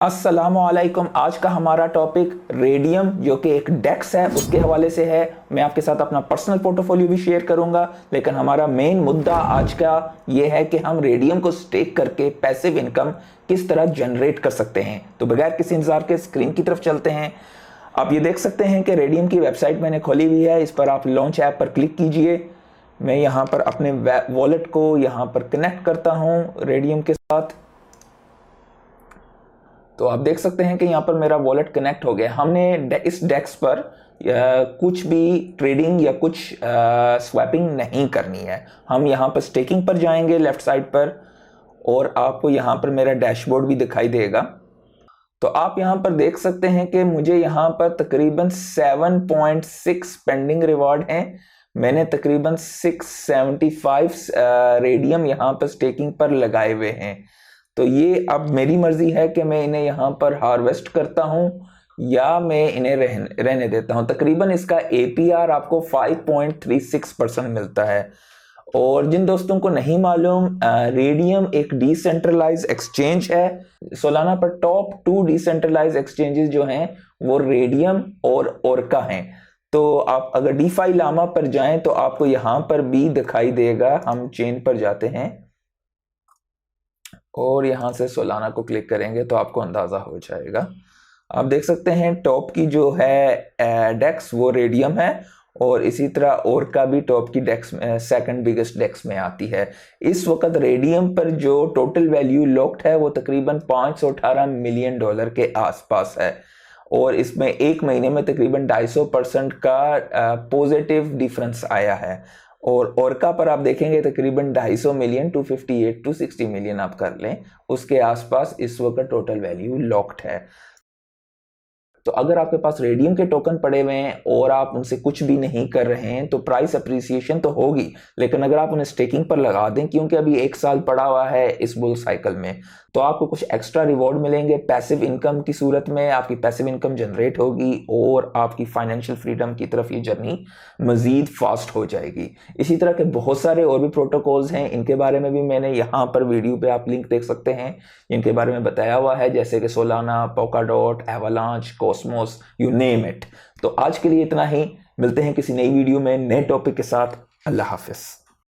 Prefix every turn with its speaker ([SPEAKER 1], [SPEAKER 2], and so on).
[SPEAKER 1] अस्सलामुअलैकुम। आज का हमारा टॉपिक रेडियम जो कि एक डेक्स है उसके हवाले से है। मैं आपके साथ अपना पर्सनल पोर्टफोलियो भी शेयर करूंगा, लेकिन हमारा मेन मुद्दा आज का ये है कि हम रेडियम को स्टेक करके पैसिव इनकम किस तरह जनरेट कर सकते हैं। तो बगैर किसी इंतजार के स्क्रीन की तरफ चलते हैं। आप ये देख सकते हैं कि रेडियम की वेबसाइट मैंने खोली हुई है। इस पर आप लॉन्च ऐप पर क्लिक कीजिए। मैं यहाँ पर अपने वॉलेट को यहाँ पर कनेक्ट करता हूँ रेडियम के साथ। तो आप देख सकते हैं कि यहाँ पर मेरा वॉलेट कनेक्ट हो गया। हमने इस डेक्स पर कुछ भी ट्रेडिंग या कुछ स्वैपिंग नहीं करनी है। हम यहाँ पर स्टेकिंग पर जाएंगे लेफ्ट साइड पर, और आपको यहाँ पर मेरा डैशबोर्ड भी दिखाई देगा। तो आप यहाँ पर देख सकते हैं कि मुझे यहाँ पर तकरीबन 7.6 पेंडिंग रिवॉर्ड हैं। मैंने तकरीबन 675 रेडियम यहाँ पर स्टेकिंग पर लगाए हुए हैं। तो ये अब मेरी मर्जी है कि मैं इन्हें यहाँ पर हार्वेस्ट करता हूँ या मैं इन्हें रहने देता हूँ। तकरीबन इसका APR आपको 5.36% मिलता है। और जिन दोस्तों को नहीं मालूम, रेडियम एक डिसेंट्रलाइज एक्सचेंज है। सोलाना पर टॉप 2 डिसेंट्रलाइज एक्सचेंजेस जो हैं वो रेडियम और ओरका हैं। तो आप अगर डीफाई लामा पर जाएं तो आपको यहाँ पर भी दिखाई देगा। हम चेन पर जाते हैं और यहां से सोलाना को क्लिक करेंगे तो आपको अंदाजा हो जाएगा। आप देख सकते हैं टॉप की जो है डेक्स वो रेडियम है, और इसी तरह और का भी टॉप की डेक्स सेकंड बिगेस्ट डेक्स में आती है। इस वक्त रेडियम पर जो टोटल वैल्यू लॉक्ड है वो तकरीबन $518 मिलियन के आसपास है, और इसमें एक महीने में तकरीबन 250% का पॉजिटिव डिफरेंस आया है। और ओरका पर आप देखेंगे तकरीबन 250 मिलियन 258 टू 60 मिलियन आप कर लें, उसके आसपास इस वक्त टोटल वैल्यू लॉक्ड है। तो अगर आपके पास रेडियम के टोकन पड़े हुए हैं और आप उनसे कुछ भी नहीं कर रहे हैं तो प्राइस अप्रिसिएशन तो होगी, लेकिन अगर आप उन्हें स्टेकिंग पर लगा दें, क्योंकि अभी 1 साल पड़ा हुआ है इस बुल साइकिल में, तो आपको कुछ एक्स्ट्रा रिवॉर्ड मिलेंगे पैसिव इनकम की सूरत में। आपकी पैसिव इनकम जनरेट होगी और आपकी फाइनेंशियल फ्रीडम की तरफ ये जर्नी मजीद फास्ट हो जाएगी। इसी तरह के बहुत सारे और भी प्रोटोकॉल्स हैं, इनके बारे में भी मैंने यहाँ पर वीडियो पे आप लिंक देख सकते हैं, इनके बारे में बताया हुआ है, जैसे कि Solana, Polkadot, Avalanche, Cosmos, you name it. तो आज के लिए इतना ही। मिलते हैं किसी नई वीडियो में नए टॉपिक के साथ। अल्लाह हाफिज।